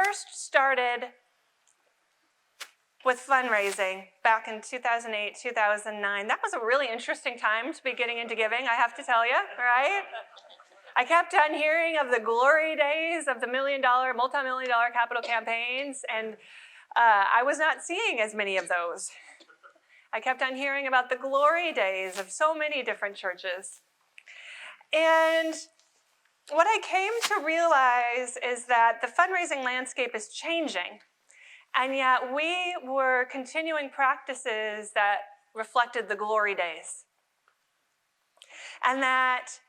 first started with fundraising back in 2008, 2009, that was a really interesting time to be getting into giving, I have to tell you, right? I kept on hearing of the glory days of the multi-million-dollar capital campaigns, and I was not seeing as many of those. I kept on hearing about the glory days of so many different churches. And what I came to realize is that the fundraising landscape is changing, and yet we were continuing practices that reflected the glory days. And that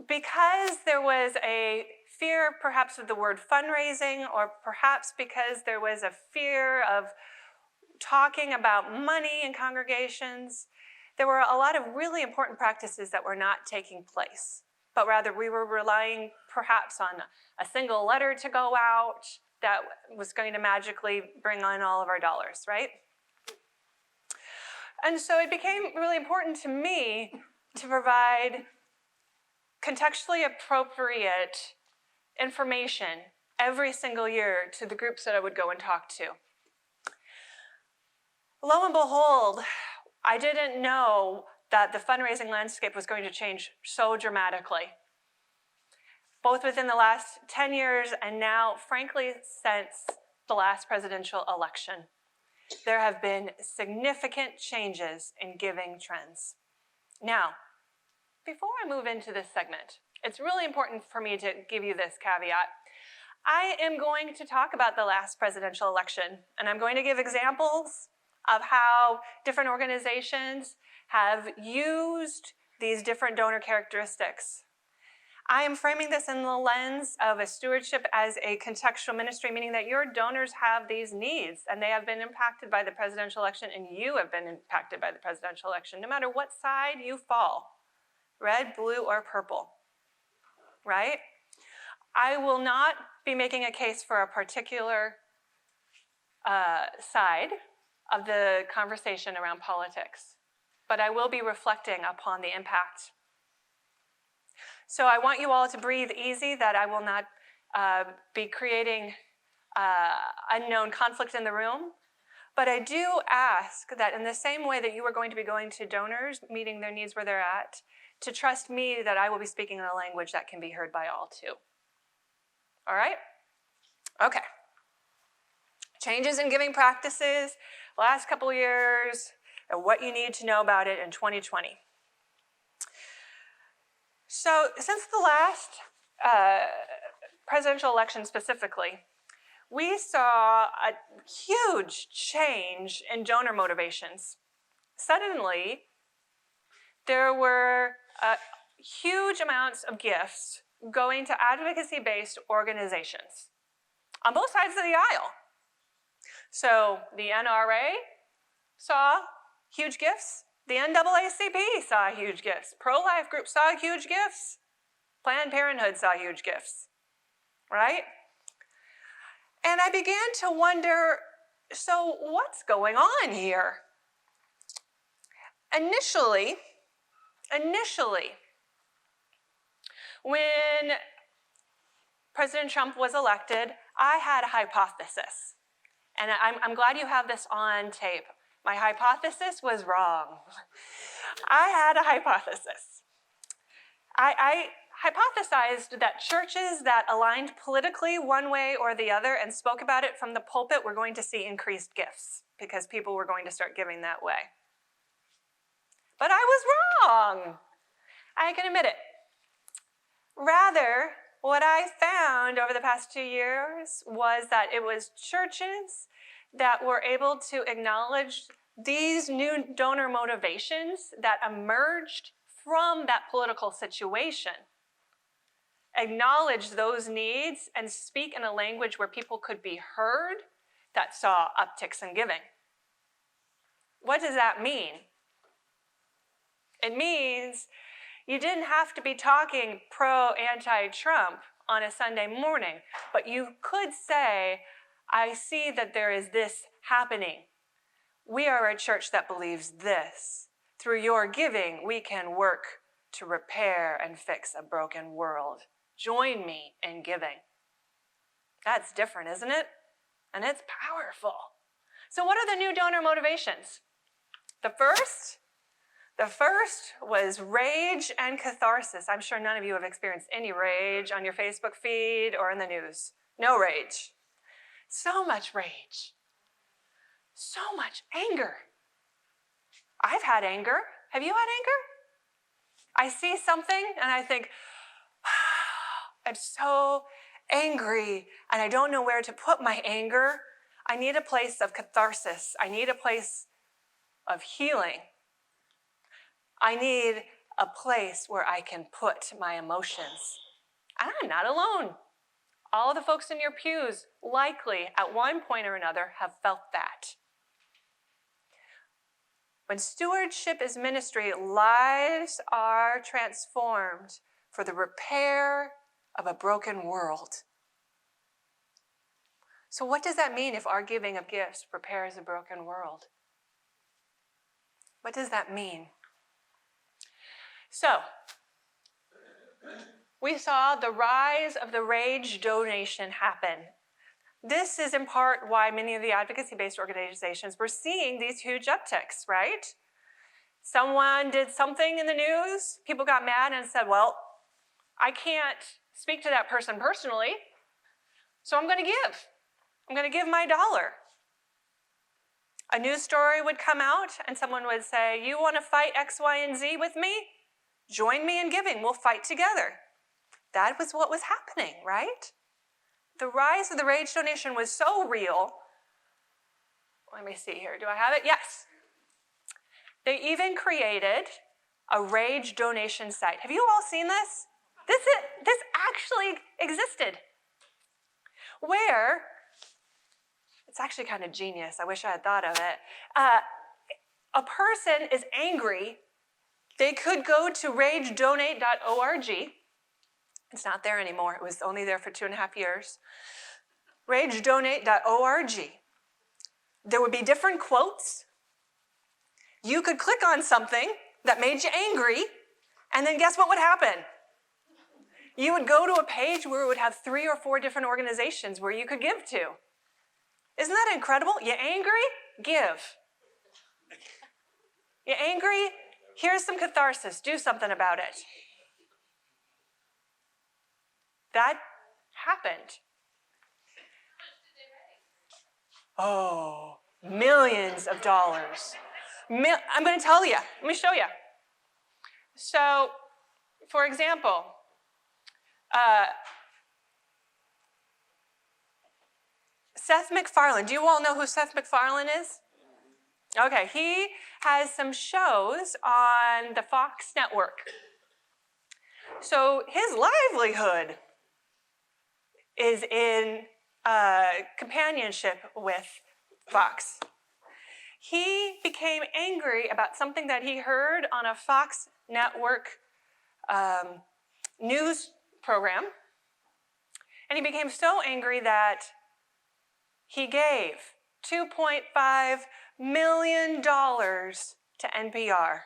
because there was a fear perhaps of the word fundraising, or perhaps because there was a fear of talking about money in congregations, there were a lot of really important practices that were not taking place, but rather we were relying perhaps on a single letter to go out that was going to magically bring on all of our dollars, right? And so it became really important to me to provide contextually appropriate information every single year to the groups that I would go and talk to. Lo and behold, I didn't know that the fundraising landscape was going to change so dramatically, both within the last 10 years and now, frankly, since the last presidential election. There have been significant changes in giving trends. Now, before I move into this segment, it's really important for me to give you this caveat. I am going to talk about the last presidential election, and I'm going to give examples of how different organizations have used these different donor characteristics. I am framing this in the lens of a stewardship as a contextual ministry, meaning that your donors have these needs and they have been impacted by the presidential election, and you have been impacted by the presidential election, no matter what side you fall, red, blue, or purple, right? I will not be making a case for a particular side of the conversation around politics, but I will be reflecting upon the impact. So I want you all to breathe easy that I will not be creating unknown conflict in the room, but I do ask that in the same way that you are going to be going to donors, meeting their needs where they're at, to trust me that I will be speaking in a language that can be heard by all too. All right? Okay. Changes in giving practices, last couple of years, and what you need to know about it in 2020. So since the last presidential election specifically, we saw a huge change in donor motivations. Suddenly, there were huge amounts of gifts going to advocacy-based organizations on both sides of the aisle. So the NRA saw huge gifts. The NAACP saw huge gifts. Pro-life groups saw huge gifts. Planned Parenthood saw huge gifts, right? And I began to wonder, so what's going on here? Initially, when President Trump was elected, I had a hypothesis. And I'm glad you have this on tape. My hypothesis was wrong. I had a hypothesis. I hypothesized that churches that aligned politically one way or the other and spoke about it from the pulpit were going to see increased gifts because people were going to start giving that way. But I was wrong. I can admit it. Rather, what I found over the past 2 years was that it was churches that were able to acknowledge these new donor motivations that emerged from that political situation, acknowledge those needs, and speak in a language where people could be heard that saw upticks in giving. What does that mean? It means you didn't have to be talking pro-anti-Trump on a Sunday morning, but you could say, I see that there is this happening. We are a church that believes this. Through your giving, we can work to repair and fix a broken world. Join me in giving. That's different, isn't it? And it's powerful. So what are the new donor motivations? The first was rage and catharsis. I'm sure none of you have experienced any rage on your Facebook feed or in the news. No rage. So much rage. So much anger. I've had anger. Have you had anger? I see something and I think, I'm so angry and I don't know where to put my anger. I need a place of catharsis. I need a place of healing. I need a place where I can put my emotions. And I'm not alone. All the folks in your pews likely at one point or another have felt that. When stewardship is ministry, lives are transformed for the repair of a broken world. So what does that mean if our giving of gifts repairs a broken world? What does that mean? So, we saw the rise of the rage donation happen. This is in part why many of the advocacy-based organizations were seeing these huge upticks, right? Someone did something in the news, people got mad and said, well, I can't speak to that person personally, so I'm going to give. I'm going to give my dollar. A news story would come out and someone would say, you want to fight X, Y, and Z with me? Join me in giving. We'll fight together. That was what was happening, right? The rise of the rage donation was so real. Let me see here. Do I have it? Yes. They even created a rage donation site. Have you all seen this? This actually existed. Where, it's actually kind of genius. I wish I had thought of it. A person is angry. They could go to ragedonate.org. It's not there anymore. It was only there for 2.5 years. Ragedonate.org. There would be different quotes. You could click on something that made you angry, and then guess what would happen? You would go to a page where it would have 3 or 4 different organizations where you could give to. Isn't that incredible? You angry? Give. You angry? Here's some catharsis. Do something about it. That happened. Oh, millions of dollars. I'm going to tell you. Let me show you. So, for example, Seth MacFarlane. Do you all know who Seth MacFarlane is? Okay, he has some shows on the Fox network. So his livelihood is in companionship with Fox. He became angry about something that he heard on a Fox network news program. And he became so angry that he gave $2.5 million to NPR.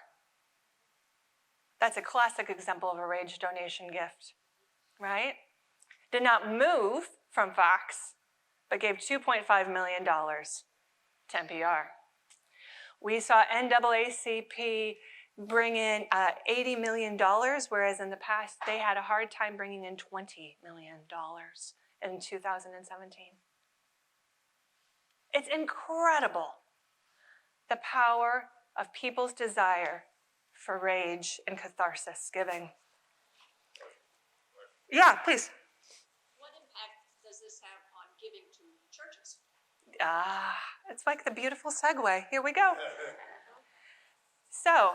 That's a classic example of a rage donation gift, right? Did not move from Fox, but gave $2.5 million to NPR. We saw NAACP bring in $80 million, whereas in the past they had a hard time bringing in $20 million in 2017. It's incredible, the power of people's desire for rage and catharsis giving. Yeah, please. What impact does this have on giving to churches? It's like the beautiful segue. Here we go. So,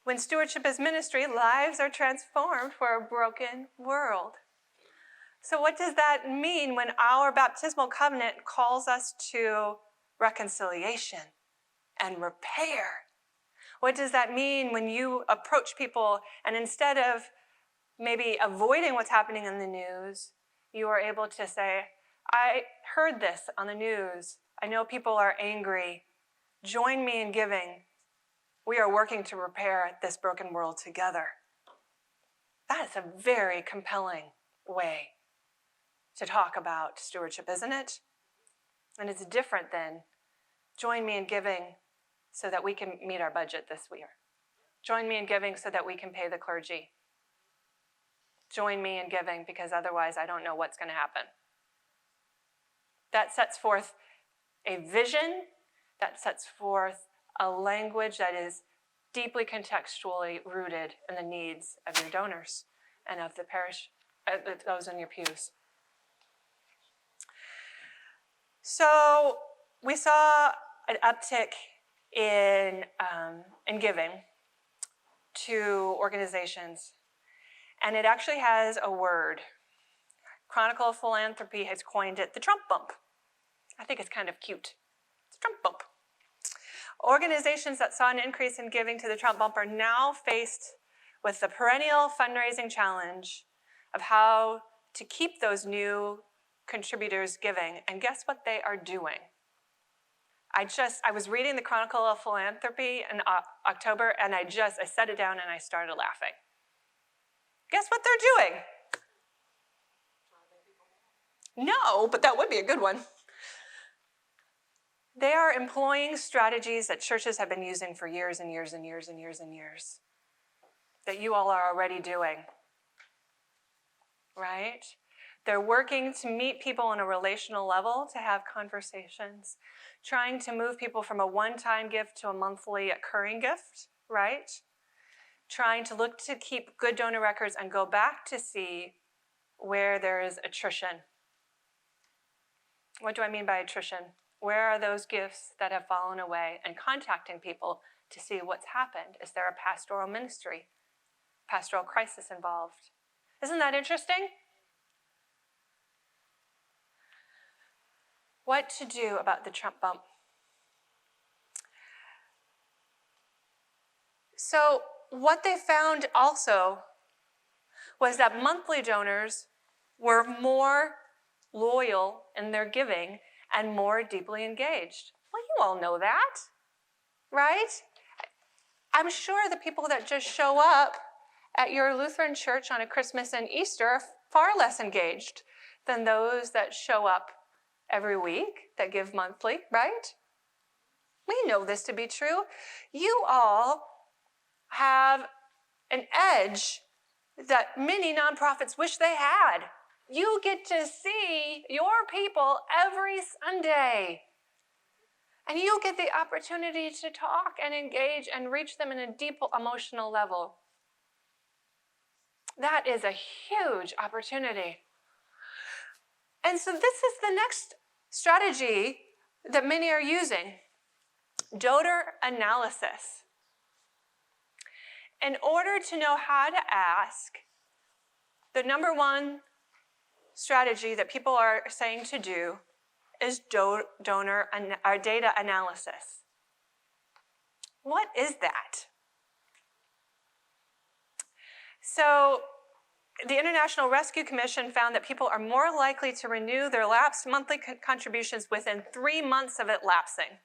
when stewardship is ministry, lives are transformed for a broken world. So what does that mean when our baptismal covenant calls us to reconciliation and repair? What does that mean when you approach people and instead of maybe avoiding what's happening in the news, you are able to say, I heard this on the news. I know people are angry. Join me in giving. We are working to repair this broken world together. That is a very compelling way to talk about stewardship, isn't it? And it's different than join me in giving so that we can meet our budget this year. Join me in giving so that we can pay the clergy. Join me in giving because otherwise I don't know what's going to happen. That sets forth a vision, that sets forth a language that is deeply contextually rooted in the needs of your donors and of the parish, those in your pews. So we saw an uptick in giving to organizations, and it actually has a word. Chronicle of Philanthropy has coined it the Trump bump. I think it's kind of cute. It's a Trump bump. Organizations that saw an increase in giving to the Trump bump are now faced with the perennial fundraising challenge of how to keep those new contributors giving. And guess what they are doing? I was reading the Chronicle of Philanthropy in October, and I set it down and I started laughing. Guess what they're doing? No, but that would be a good one. They are employing strategies that churches have been using for years and years and years and years and years, that you all are already doing, right? They're working to meet people on a relational level, to have conversations, trying to move people from a one-time gift to a monthly occurring gift, right? Trying to look to keep good donor records and go back to see where there is attrition. What do I mean by attrition? Where are those gifts that have fallen away? And contacting people to see what's happened. Is there a pastoral ministry, pastoral crisis involved? Isn't that interesting? What to do about the Trump bump? So what they found also was that monthly donors were more loyal in their giving and more deeply engaged. Well, you all know that, right? I'm sure the people that just show up at your Lutheran church on a Christmas and Easter are far less engaged than those that show up every week, that give monthly, right? We know this to be true. You all have an edge that many nonprofits wish they had. You get to see your people every Sunday. And you get the opportunity to talk and engage and reach them in a deep emotional level. That is a huge opportunity. And so this is the next strategy that many are using, donor analysis. In order to know how to ask, the number one strategy that people are saying to do is donor data analysis. What is that? So the International Rescue Commission found that people are more likely to renew their lapsed monthly contributions within 3 months of it lapsing.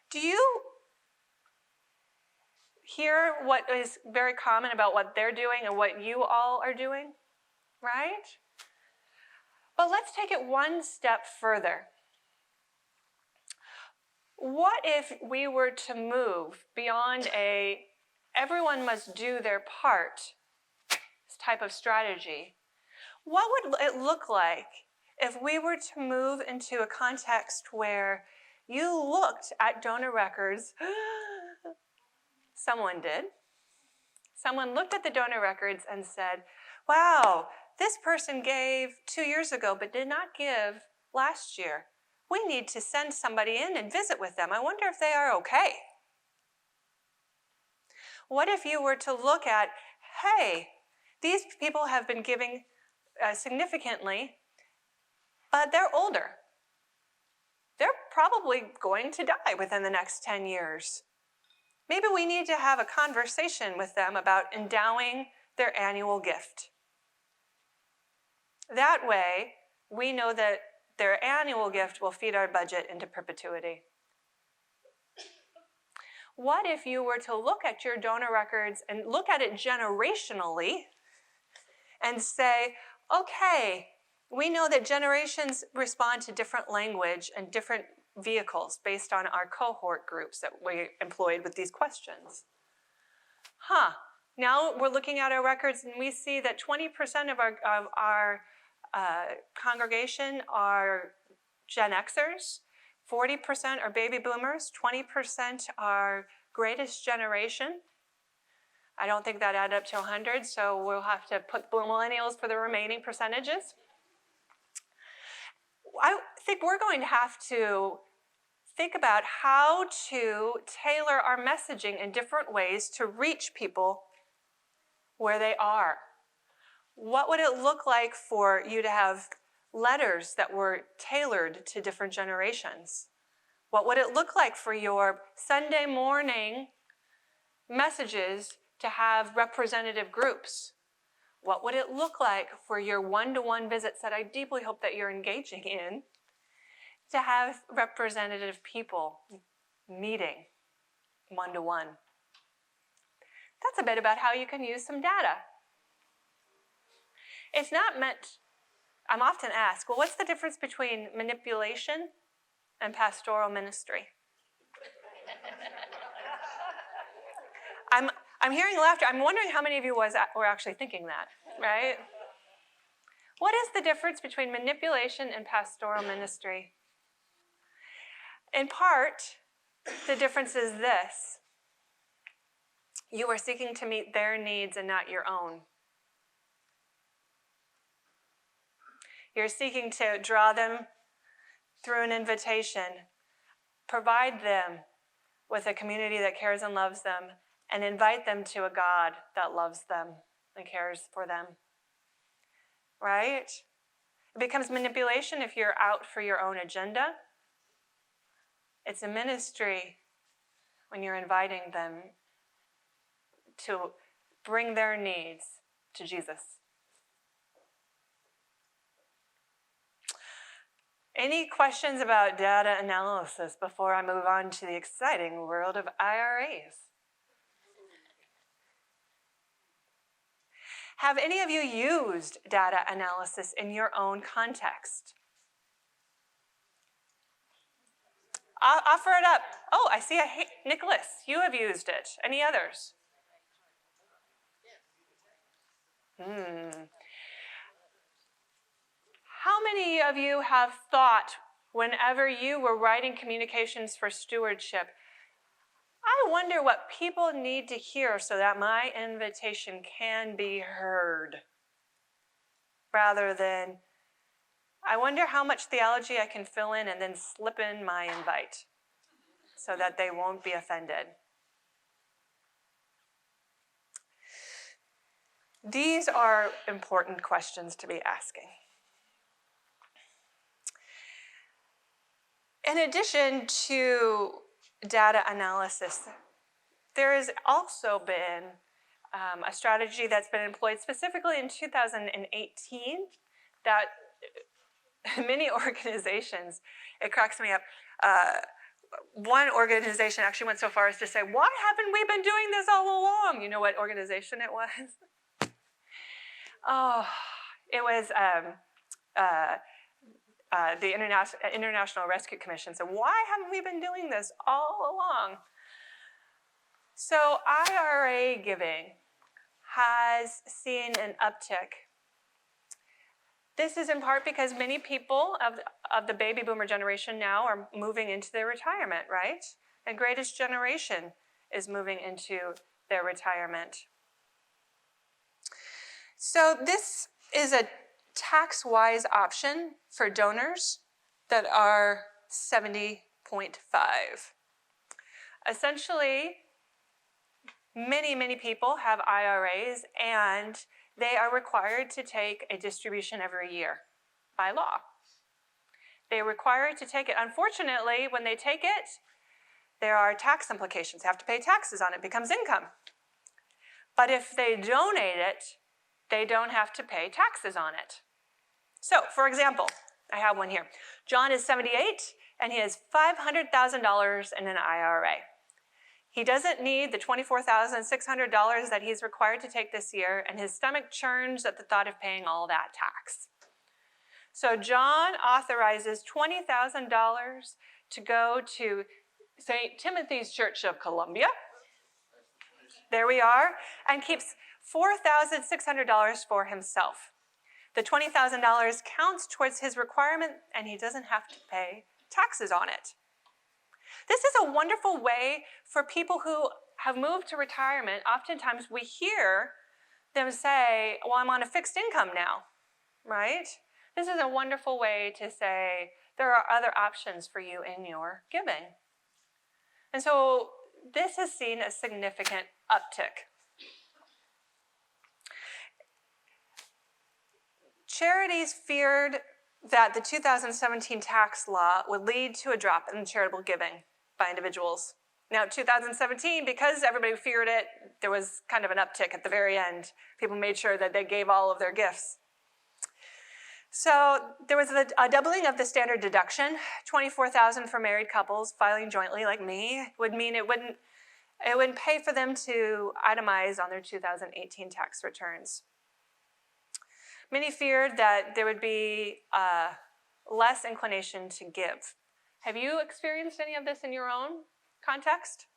Do you hear what is very common about what they're doing and what you all are doing? Right? But let's take it one step further. What if we were to move beyond everyone must do their part type of strategy? What would it look like if we were to move into a context where you looked at donor records? Someone did. Someone looked at the donor records and said, wow, this person gave 2 years ago but did not give last year. We need to send somebody in and visit with them. I wonder if they are okay. What if you were to look at, hey, these people have been giving significantly, but they're older. They're probably going to die within the next 10 years. Maybe we need to have a conversation with them about endowing their annual gift. That way, we know that their annual gift will feed our budget into perpetuity. What if you were to look at your donor records and look at it generationally and say, okay, we know that generations respond to different language and different vehicles based on our cohort groups that we employed with these questions. Now we're looking at our records and we see that 20% of our congregation are Gen Xers, 40% are baby boomers, 20% are greatest generation. I don't think that added up to 100, so we'll have to put millennials for the remaining percentages. I think we're going to have to think about how to tailor our messaging in different ways to reach people where they are. What would it look like for you to have letters that were tailored to different generations? What would it look like for your Sunday morning messages to have representative groups? What would it look like for your one-to-one visits that I deeply hope that you're engaging in to have representative people meeting one-to-one? That's a bit about how you can use some data. It's not meant, I'm often asked, well, what's the difference between manipulation and pastoral ministry? I'm hearing laughter. I'm wondering how many of you were actually thinking that, right? What is the difference between manipulation and pastoral ministry? In part, the difference is this. You are seeking to meet their needs and not your own. You're seeking to draw them through an invitation, provide them with a community that cares and loves them, and invite them to a God that loves them and cares for them. Right? It becomes manipulation if you're out for your own agenda. It's a ministry when you're inviting them to bring their needs to Jesus. Any questions about data analysis before I move on to the exciting world of IRAs? Have any of you used data analysis in your own context? Offer it up. Oh, I see Nicholas, you have used it. Any others? How many of you have thought, whenever you were writing communications for stewardship, I wonder what people need to hear so that my invitation can be heard, rather than, I wonder how much theology I can fill in and then slip in my invite so that they won't be offended. These are important questions to be asking. In addition to data analysis, there has also been a strategy that's been employed specifically in 2018 that many organizations, it cracks me up, one organization actually went so far as to say, why haven't we been doing this all along? You know what organization it was? Oh, it was the International Rescue Commission. So why haven't we been doing this all along? So IRA giving has seen an uptick. This is in part because many people of the baby boomer generation now are moving into their retirement, right? And greatest generation is moving into their retirement. So this is a tax-wise option for donors that are 70.5. Essentially, many people have IRAs, and they are required to take a distribution every year by law. They're required to take it. Unfortunately, when they take it, there are tax implications. They have to pay taxes on it. It becomes income. But if they donate it, they don't have to pay taxes on it. So, for example, I have one here. John is 78, and he has $500,000 in an IRA. He doesn't need the $24,600 that he's required to take this year, and his stomach churns at the thought of paying all that tax. So John authorizes $20,000 to go to St. Timothy's Church of Columbia. There we are, and keeps $4,600 for himself. The $20,000 counts towards his requirement, and he doesn't have to pay taxes on it. This is a wonderful way for people who have moved to retirement. Oftentimes we hear them say, well, I'm on a fixed income now, right? This is a wonderful way to say there are other options for you in your giving. And so this has seen a significant uptick. Charities feared that the 2017 tax law would lead to a drop in charitable giving by individuals. Now, 2017, because everybody feared it, there was kind of an uptick at the very end. People made sure that they gave all of their gifts. So there was a doubling of the standard deduction. $24,000 for married couples filing jointly like me would mean it wouldn't pay for them to itemize on their 2018 tax returns. Many feared that there would be less inclination to give. Have you experienced any of this in your own context?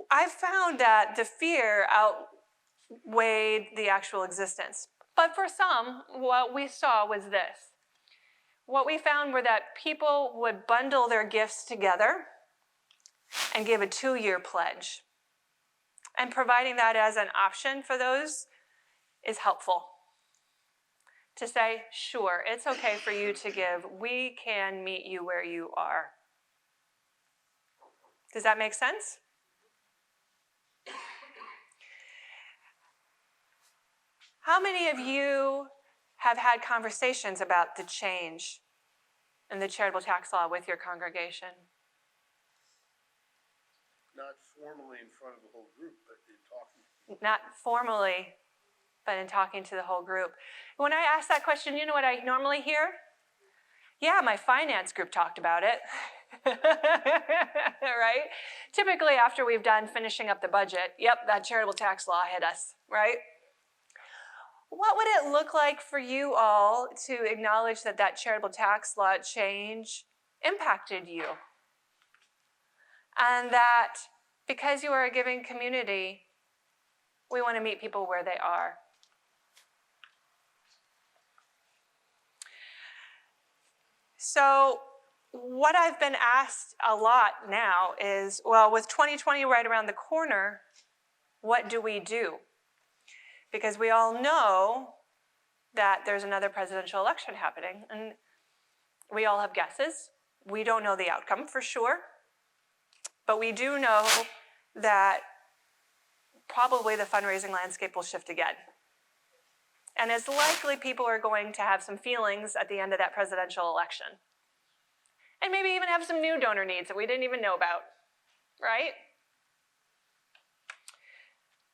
I've found that the fear outweighed the actual existence. But for some, what we saw was this. What we found were that people would bundle their gifts together and give a 2-year pledge. And providing that as an option for those is helpful. To say, sure, it's okay for you to give. We can meet you where you are. Does that make sense? How many of you have had conversations about the change in the charitable tax law with your congregation? Not formally in front of the whole group, but in talking. Not formally, but in talking to the whole group. When I ask that question, you know what I normally hear? Yeah, my finance group talked about it. Right? Typically after we've done finishing up the budget, yep, that charitable tax law hit us, right? What would it look like for you all to acknowledge that that charitable tax law change impacted you? And that because you are a giving community, we want to meet people where they are. So what I've been asked a lot now is, well, with 2020 right around the corner, what do we do? Because we all know that there's another presidential election happening, and we all have guesses. We don't know the outcome for sure, but we do know that probably the fundraising landscape will shift again. And it's likely people are going to have some feelings at the end of that presidential election. And maybe even have some new donor needs that we didn't even know about, right?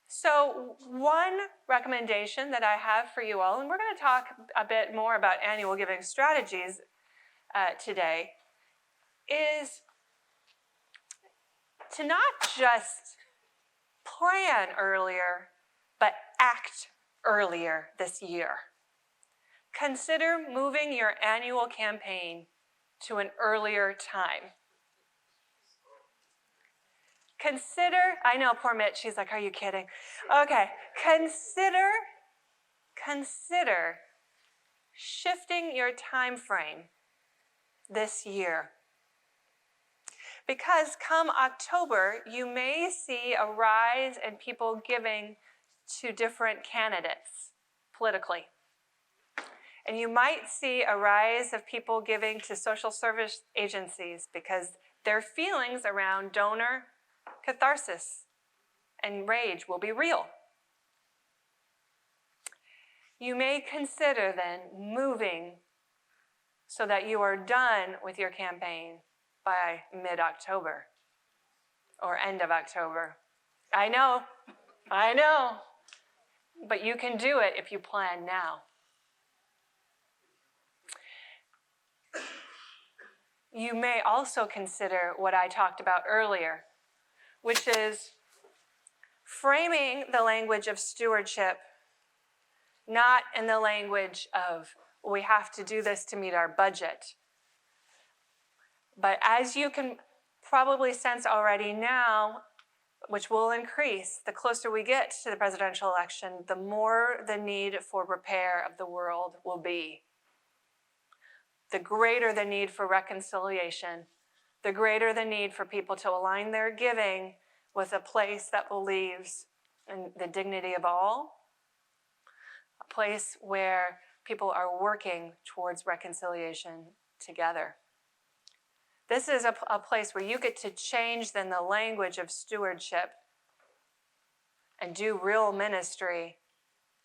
So one recommendation that I have for you all, and we're going to talk a bit more about annual giving strategies today, is to not just plan earlier, but act earlier this year. Consider moving your annual campaign to an earlier time. Consider, I know, poor Mitch, she's like, are you kidding? Okay, consider shifting your time frame this year. Because come October, you may see a rise in people giving to different candidates politically. And you might see a rise of people giving to social service agencies because their feelings around donor catharsis and rage will be real. You may consider then moving so that you are done with your campaign by mid-October or end of October. I know, but you can do it if you plan now. you may also consider what I talked about earlier, which is framing the language of stewardship not in the language of we have to do this to meet our budget. But as you can probably sense already now, which will increase the closer we get to the presidential election, the more the need for repair of the world will be. The greater the need for reconciliation, the greater the need for people to align their giving with a place that believes in the dignity of all, a place where people are working towards reconciliation together. This is a place where you get to change then the language of stewardship and do real ministry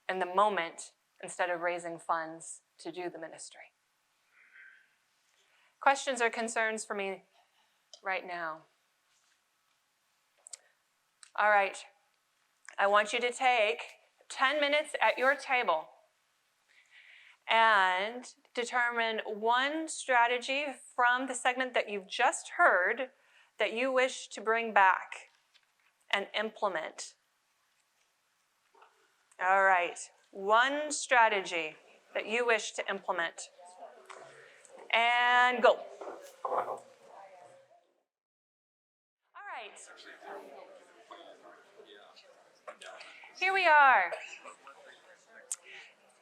in the moment instead of raising funds to do the ministry. Questions or concerns for me right now? All right. I want you to take 10 minutes at your table and determine one strategy from the segment that you've just heard that you wish to bring back and implement. All right. One strategy that you wish to implement. And go. All right. Here we are.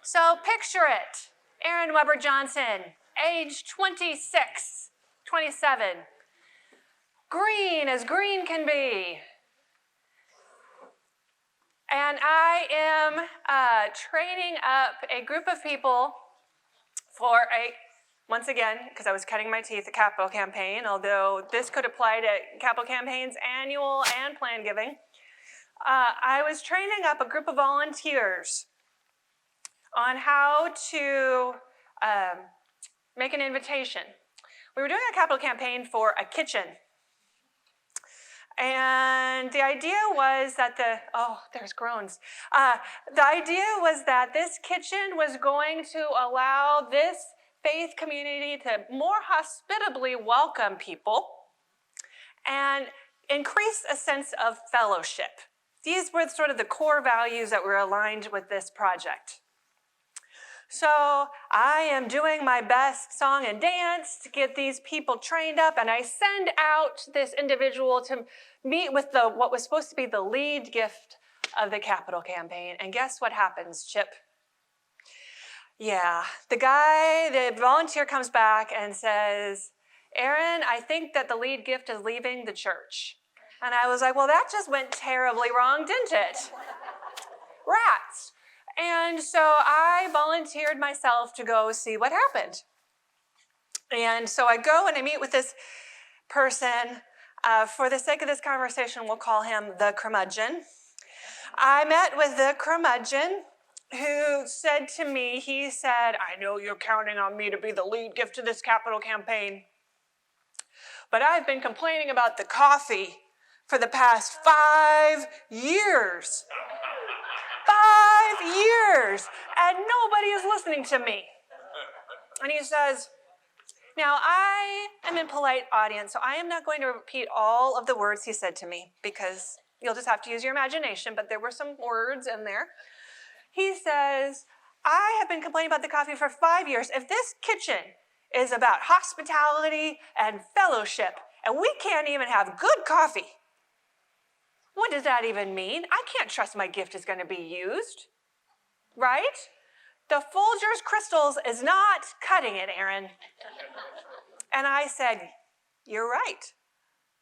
So picture it. Erin Weber-Johnson, age 26, 27. Green as green can be. And I am training up a group of people for once again, because I was cutting my teeth at capital campaign, although this could apply to capital campaigns, annual and plan giving. I was training up a group of volunteers on how to make an invitation. We were doing a capital campaign for a kitchen. And the idea was that there's groans. The idea was that this kitchen was going to allow this faith community to more hospitably welcome people and increase a sense of fellowship. These were sort of the core values that were aligned with this project. So I am doing my best song and dance to get these people trained up, and I send out this individual to meet with what was supposed to be the lead gift of the capital campaign. And guess what happens, Chip? Yeah, the volunteer comes back and says, Erin, I think that the lead gift is leaving the church. And I was like, well, that just went terribly wrong, didn't it? Rats. And so I volunteered myself to go see what happened. And so I go and I meet with this person. For the sake of this conversation, we'll call him the curmudgeon. I met with the curmudgeon who said to me, he said, I know you're counting on me to be the lead gift to this capital campaign, but I've been complaining about the coffee for the past 5 years. 5 years, and nobody is listening to me. And he says, now I am in polite audience, so I am not going to repeat all of the words he said to me because you'll just have to use your imagination, but there were some words in there. He says, I have been complaining about the coffee for 5 years. If this kitchen is about hospitality and fellowship, and we can't even have good coffee, what does that even mean? I can't trust my gift is going to be used, right? The Folgers Crystals is not cutting it, Erin. And I said, you're right.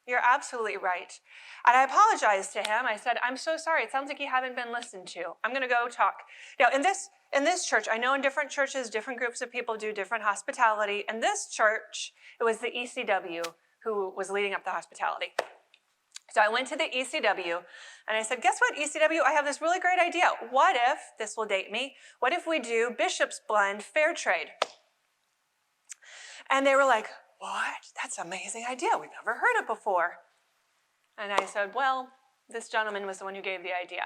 You're absolutely right. And I apologized to him. I said, I'm so sorry. It sounds like you haven't been listened to. I'm going to go talk. Now, in this church, I know in different churches, different groups of people do different hospitality. In this church, it was the ECW who was leading up the hospitality. So I went to the ECW and I said, guess what, ECW? I have this really great idea. What if, this will date me, what if we do Bishop's Blend Fair Trade? And they were like, what? That's an amazing idea. We've never heard it before. And I said, well, this gentleman was the one who gave the idea.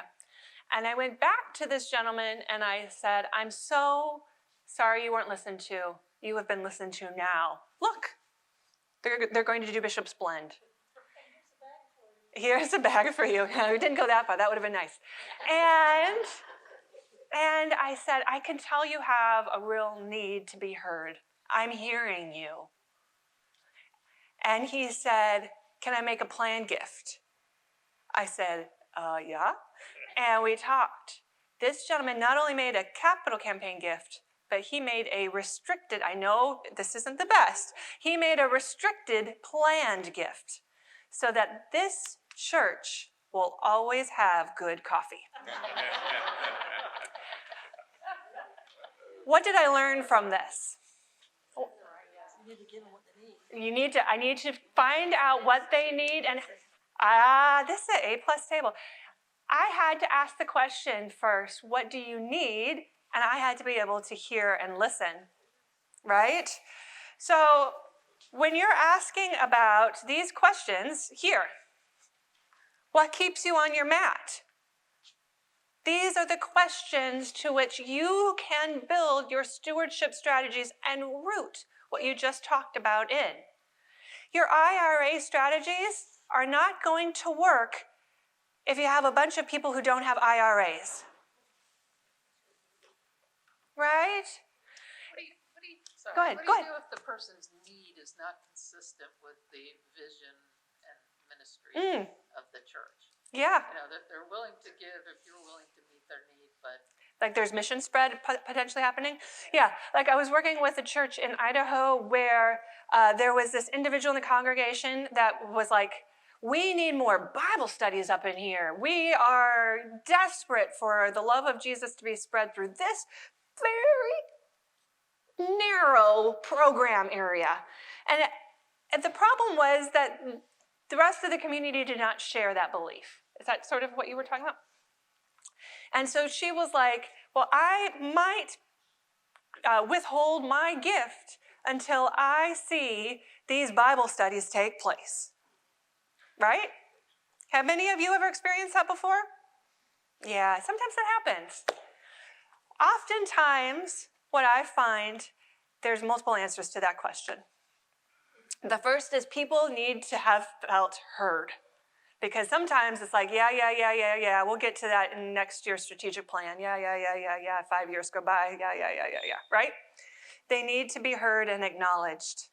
And I went back to this gentleman and I said, I'm so sorry you weren't listened to. You have been listened to now. Look, They're going to do Bishop's Blend. Here's a bag for you. We didn't go that far. That would have been nice. And I said, I can tell you have a real need to be heard. I'm hearing you. And he said, can I make a planned gift? I said, yeah. And we talked. This gentleman not only made a capital campaign gift, but he made a restricted, I know this isn't the best, he made a restricted planned gift so that this church will always have good coffee. What did I learn from this? I need to find out what they need, and this is an A+ table. I had to ask the question first, what do you need? And I had to be able to hear and listen, right? So when you're asking about these questions here, what keeps you on your mat? These are the questions to which you can build your stewardship strategies and root what you just talked about in. Your IRA strategies are not going to work if you have a bunch of people who don't have IRAs. Right? Sorry, Go ahead, what go do you ahead. do if the person's need is not consistent with the vision and ministry of the church? Yeah. You know, that they're willing to give if you're willing to meet their need, but Like there's mission spread potentially happening. Yeah, like I was working with a church in Idaho where there was this individual in the congregation that was like, we need more Bible studies up in here. We are desperate for the love of Jesus to be spread through this very narrow program area. And the problem was that the rest of the community did not share that belief. Is that sort of what you were talking about? And so she was like, well, I might withhold my gift until I see these Bible studies take place. Right? Have many of you ever experienced that before? Yeah, sometimes that happens. Oftentimes, what I find, there's multiple answers to that question. The first is people need to have felt heard. Because sometimes it's like, yeah, we'll get to that in next year's strategic plan. Yeah, 5 years go by, yeah, right? They need to be heard and acknowledged.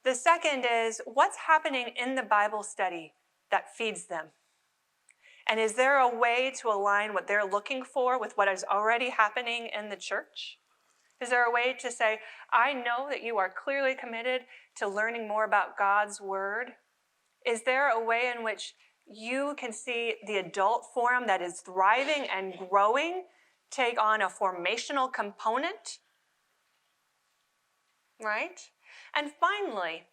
The second is, what's happening in the Bible study that feeds them? And is there a way to align what they're looking for with what is already happening in the church? Is there a way to say, I know that you are clearly committed to learning more about God's word? Is there a way in which you can see the adult forum that is thriving and growing take on a formational component? Right? And finally,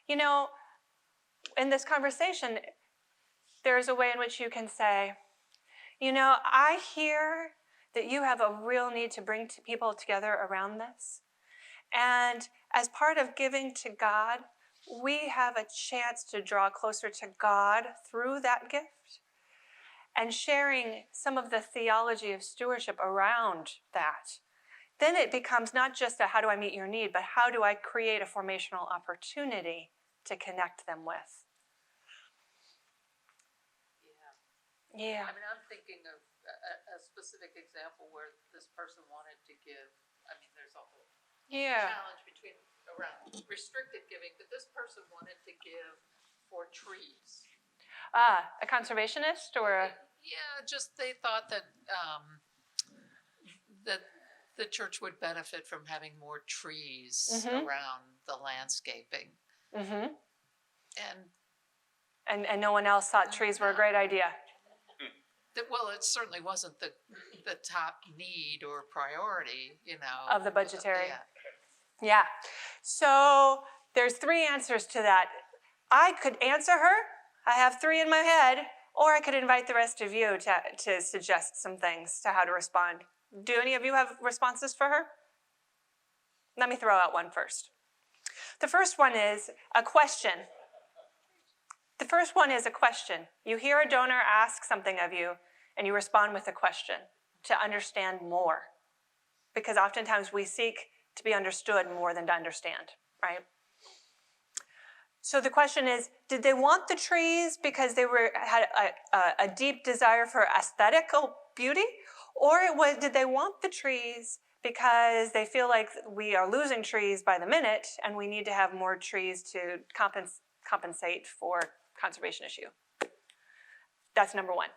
in this conversation, there's a way in which you can say, I hear that you have a real need to bring people together around this. And as part of giving to God, we have a chance to draw closer to God through that gift and sharing some of the theology of stewardship around that. Then it becomes not just a how do I meet your need, but how do I create a formational opportunity to connect them with. Yeah. I mean, I'm thinking of a specific example where this person wanted to give. I mean, there's a whole challenge around restricted giving, but this person wanted to give for trees. A conservationist or a... Yeah, just they thought that that the church would benefit from having more trees around the landscaping. Mm-hmm. And no one else thought trees were a great idea. Well, it certainly wasn't the top need or priority, Of the budgetary. Yeah. Yeah. So there's 3 answers to that. I could answer her. I have 3 in my head. Or I could invite the rest of you to suggest some things to how to respond. Do any of you have responses for her? Let me throw out one first. The first one is a question. You hear a donor ask something of you, and you respond with a question to understand more. Because oftentimes we seek to be understood more than to understand, right? So the question is, did they want the trees because they had a deep desire for aesthetical beauty? Or did they want the trees because they feel like we are losing trees by the minute and we need to have more trees to compensate for conservation issue? That's number one.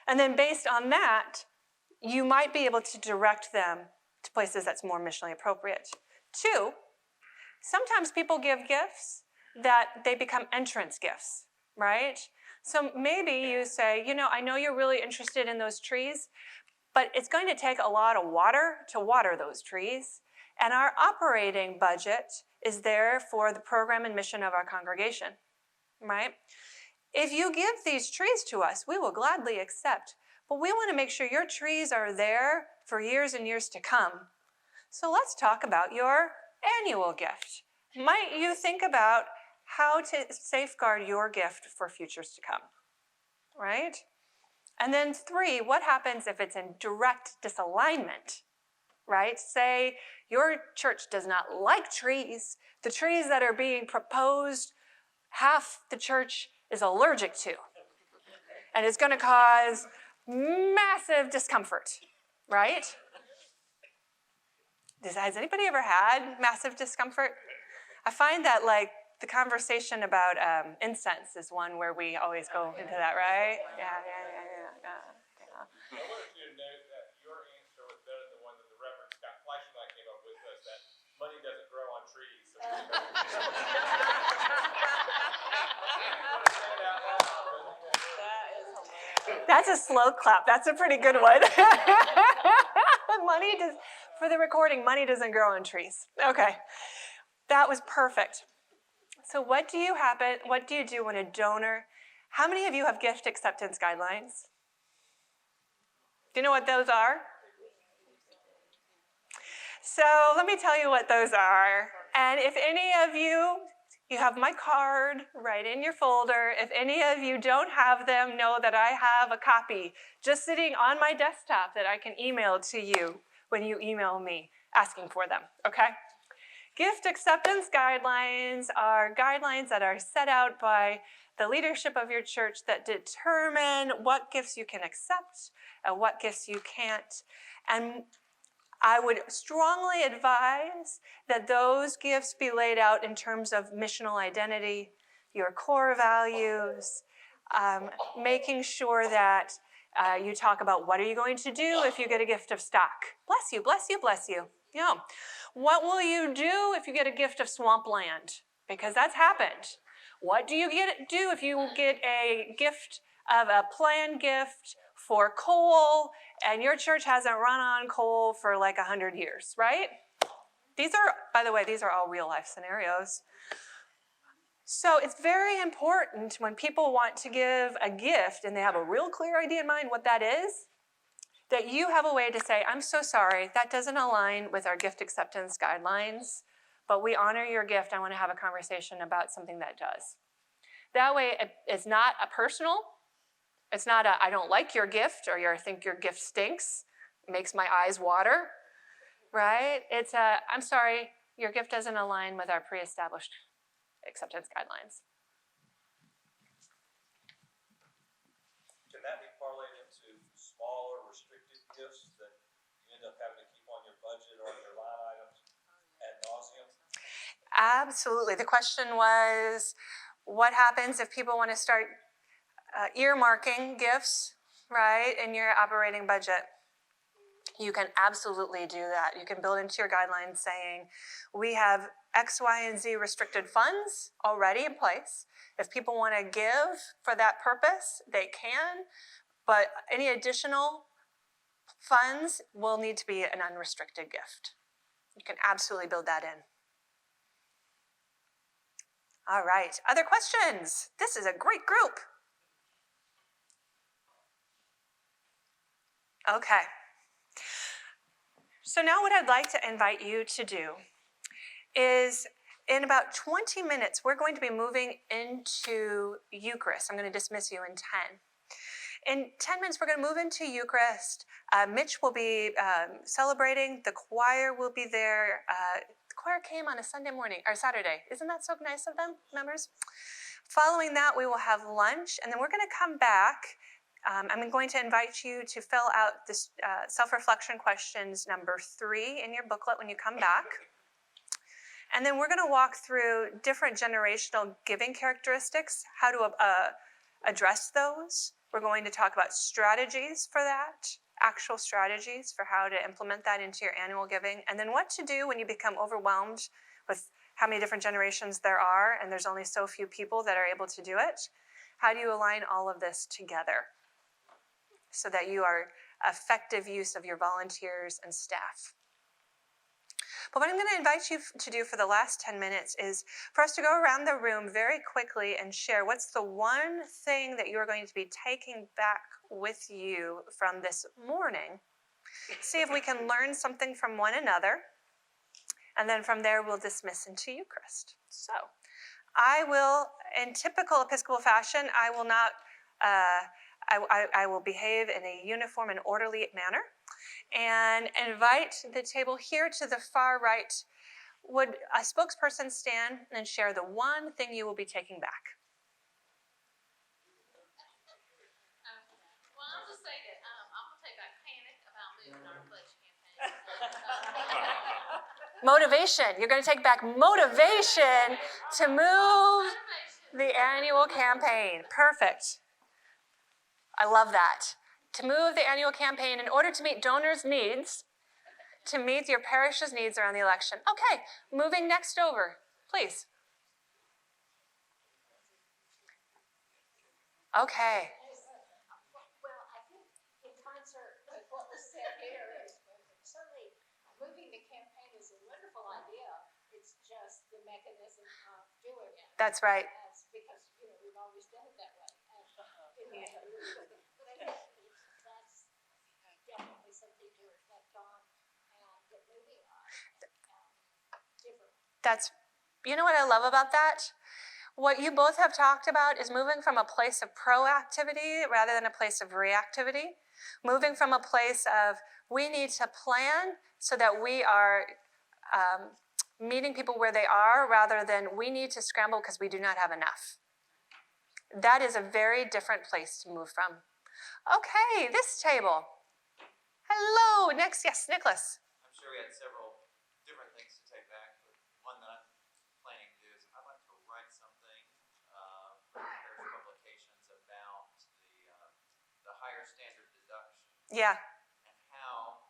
And then based on that, you might be able to direct them to places that's more missionally appropriate. Two, sometimes people give gifts that they become entrance gifts, right? So maybe you say, I know you're really interested in those trees, but it's going to take a lot of water to water those trees. And our operating budget is there for the program and mission of our congregation, right? If you give these trees to us, we will gladly accept. But we want to make sure your trees are there for years and years to come. So let's talk about your annual gift. Might you think about how to safeguard your gift for futures to come, right? And then three, what happens if it's in direct disalignment, right? Say your church does not like trees. The trees that are being proposed, half the church is allergic to. And it's going to cause massive discomfort, right? Has anybody ever had massive discomfort? I find that the conversation about incense is one where we always go into that, right? Yeah. I wanted you to note that your answer was better than the one that the Reverend Scott Fleischman came up with, that money doesn't grow on trees. So That's a slow clap. That's a pretty good one. For the recording, money doesn't grow on trees. Okay, that was perfect. So what do you do when a donor, how many of you have gift acceptance guidelines? Do you know what those are? So let me tell you what those are. And if any of you have my card right in your folder. If any of you don't have them, know that I have a copy just sitting on my desktop that I can email to you when you email me asking for them, okay? Gift acceptance guidelines are guidelines that are set out by the leadership of your church that determine what gifts you can accept and what gifts you can't. And I would strongly advise that those gifts be laid out in terms of missional identity, your core values, making sure that you talk about what are you going to do if you get a gift of stock. Bless you, bless you, bless you. Yeah. What will you do if you get a gift of swampland? Because that's happened. What do you do if you get a gift of a planned gift for coal and your church hasn't run on coal for 100 years, right? By the way, these are all real life scenarios. So it's very important when people want to give a gift and they have a real clear idea in mind what that is, that you have a way to say, I'm so sorry, that doesn't align with our gift acceptance guidelines, but we honor your gift. I want to have a conversation about something that does. That way, it's not a personal. It's not I don't like your gift or I think your gift stinks. It makes my eyes water, right? It's I'm sorry, your gift doesn't align with our pre-established acceptance guidelines. Can that be parlayed into smaller, restricted gifts that you end up having to keep on your budget or your line items ad nauseum? Absolutely. The question was, what happens if people want to start earmarking gifts, right, in your operating budget? You can absolutely do that. You can build into your guidelines saying, we have X, Y, and Z restricted funds already in place. If people want to give for that purpose, they can, but any additional funds will need to be an unrestricted gift. You can absolutely build that in. All right, other questions? This is a great group. Okay. So now what I'd like to invite you to do is in about 20 minutes, we're going to be moving into Eucharist. I'm going to dismiss you in 10. In 10 minutes, we're going to move into Eucharist. Mitch will be celebrating. The choir will be there. The choir came on a Sunday morning, or Saturday. Isn't that so nice of them, members? Following that, we will have lunch, and then we're going to come back. I'm going to invite you to fill out this self-reflection questions number 3 in your booklet when you come back. And then we're going to walk through different generational giving characteristics, how to address those. We're going to talk about strategies for that, actual strategies for how to implement that into your annual giving, and then what to do when you become overwhelmed with how many different generations there are, and there's only so few people that are able to do it. How do you align all of this together so that you are effective use of your volunteers and staff? But what I'm going to invite you to do for the last 10 minutes is for us to go around the room very quickly and share what's the one thing that you're going to be taking back with you from this morning. See if we can learn something from one another. And then from there, we'll dismiss into Eucharist. So I will, in typical Episcopal fashion, I will not, I will behave in a uniform and orderly manner and invite the table here to the far right. Would a spokesperson stand and share the one thing you will be taking back? Well, I'll just say that I'm going to take back panic about moving our pledge campaign. Motivation. You're going to take back motivation to move the annual campaign. Perfect. I love that. To move the annual campaign in order to meet donors' needs, to meet your parish's needs around the election. Okay, moving next over, please. Okay. Well, I think in concert with what was said here, is certainly moving the campaign is a wonderful idea. It's just the mechanism of doing it. That's right. That's because, we've always done it that way. But I think that's definitely something to reflect on and get moving on. Different. You know what I love about that? What you both have talked about is moving from a place of proactivity rather than a place of reactivity. Moving from a place of we need to plan so that we are meeting people where they are rather than we need to scramble because we do not have enough. That is a very different place to move from. Okay, this table. Hello, next, yes, Nicholas. I'm sure we had several different things to take back, but one that I'm planning to do is I'd like to write something for parish publications about the higher standard deduction. Yeah. And how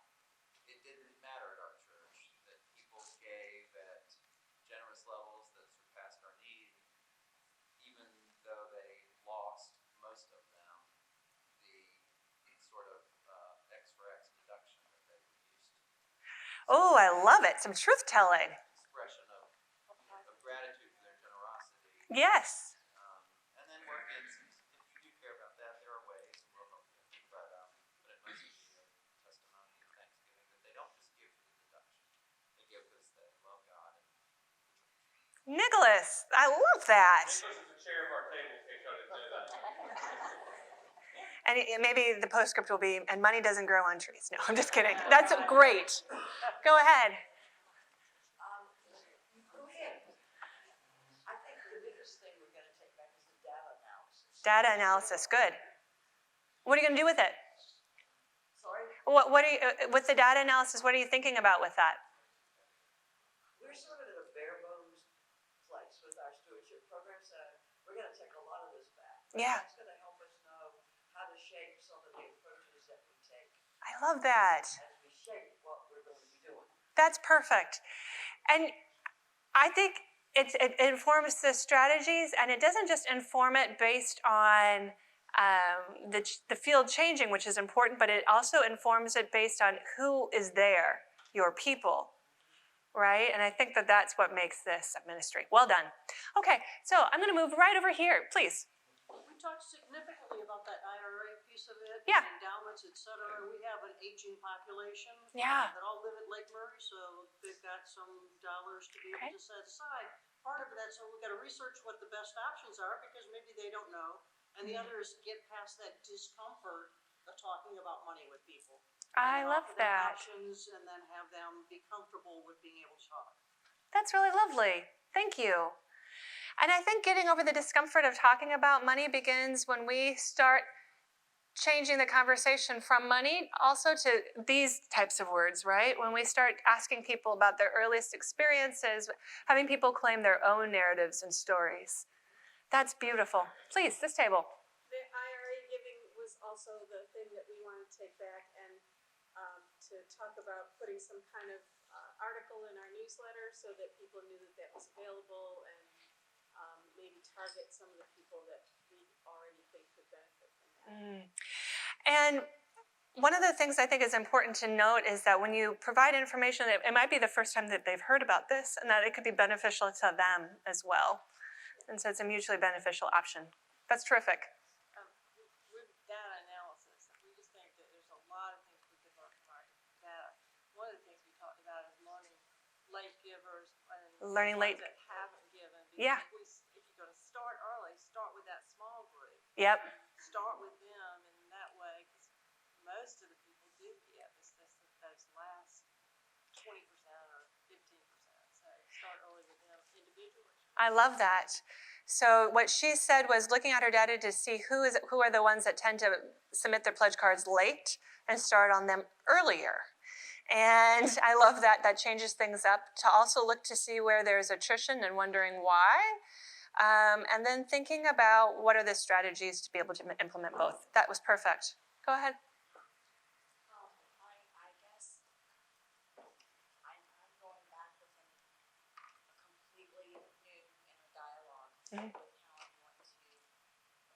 it didn't matter at our church that people gave at generous levels that surpassed our need, even though they lost most of them, the sort of X for X deduction that they were used to. Oh, I love it. Some truth telling. Expression of gratitude for their generosity. Yes. And then work in, if you do care about that, there are ways, and we'll help you. But it must be a testimony of thanksgiving that they don't just give for the deduction. They give because they love God. Nicholas, I love that. Nicholas is the chair of our table, in case y'all didn't know that. And maybe the postscript will be, and money doesn't grow on trees. No, I'm just kidding. That's great. Go ahead. I think the biggest thing we're going to take back is the data analysis. Data analysis, good. What are you going to do with it? Sorry? What are you, with the data analysis, what are you thinking about with that? We're sort of in a bare bones place with our stewardship program, so we're going to take a lot of this back. Yeah. That's going to help us know how to shape some of the approaches that we take I love that. as we shape what we're going to be doing. That's perfect. And I think it informs the strategies, and it doesn't just inform it based on the field changing, which is important, but it also informs it based on who is there, your people, right? And I think that that's what makes this ministry. Well done. Okay, so I'm going to move right over here, please. We talked significantly about that IRA piece of it, Yeah. endowments, et cetera. We have an aging population Yeah. that all live at Lake Murray, so they've got some dollars to be able to set aside. Part of that, so we've got to research what the best options are because maybe they don't know. And the other is get past that discomfort of talking about money with people. I And love offer them that. options and then have them be comfortable with being able to talk. That's really lovely. Thank you. And I think getting over the discomfort of talking about money begins when we start changing the conversation from money also to these types of words, right? When we start asking people about their earliest experiences, having people claim their own narratives and stories. That's beautiful. Please, this table. The IRA giving was also the thing that we wanted to take back and to talk about putting some kind of article in our newsletter so that people knew that that was available and maybe target some of the people that we already think could benefit from that. And one of the things I think is important to note is that when you provide information, it might be the first time that they've heard about this and that it could be beneficial to them as well. And so it's a mutually beneficial option. That's terrific. With data analysis, we just think that there's a lot of things we could learn from our data. One of the things we talked about is learning late givers and Learning ones late. that haven't given. Because Yeah. if you're going to start early, start with that small group. Yep. Start with them, and in that way, because most of the people do give. It's just those last 20% or 15%. So start early with them individually. I love that. So what she said was looking at her data to see who are the ones that tend to submit their pledge cards late and start on them earlier. And I love that. That changes things up. To also look to see where there's attrition and wondering why. And then thinking about what are the strategies to be able to implement both. That was perfect. Go ahead. I guess I'm going back with a completely new dialogue with how I want to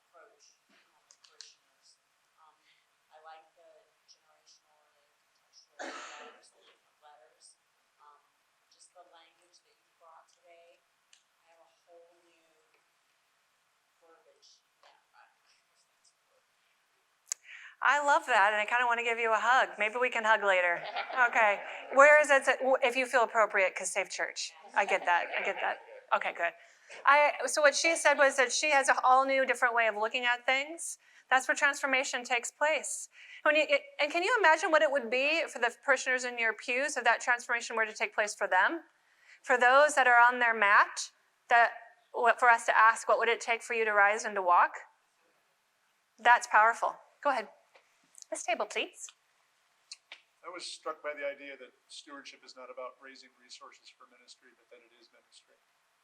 approach parishioners. I like the generational and contextual letters, the different letters. Just the language that you brought today. I have a whole new verbiage. I love that, and I kind of want to give you a hug. Maybe we can hug later. Okay. Where is it? If you feel appropriate, because Safe Church. I get that. I get that. Okay, good. So what she said was that she has a all new, different way of looking at things. That's where transformation takes place. And can you imagine what it would be for the parishioners in your pews if that transformation were to take place for them? For those that are on their mat, for us to ask, what would it take for you to rise and to walk? That's powerful. Go ahead. This table, please. I was struck by the idea that stewardship is not about raising resources for ministry, but that it is ministry.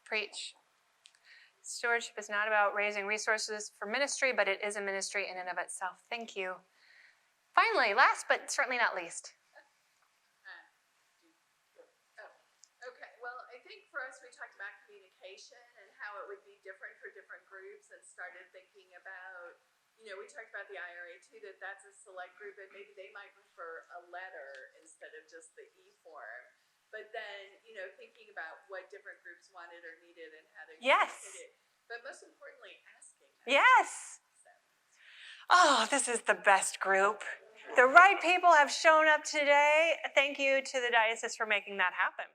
Preach. Stewardship is not about raising resources for ministry, but it is a ministry in and of itself. Thank you. Finally, last but certainly not least. Okay, well, I think for us, we talked about communication and how it would be different for different groups and started thinking about, we talked about the IRA too, that's a select group and maybe they might prefer a letter instead of just the e-form. But then, thinking about what different groups wanted or needed and how to communicate it. But most importantly, asking. Yes. Oh, this is the best group. The right people have shown up today. Thank you to the Diocese for making that happen.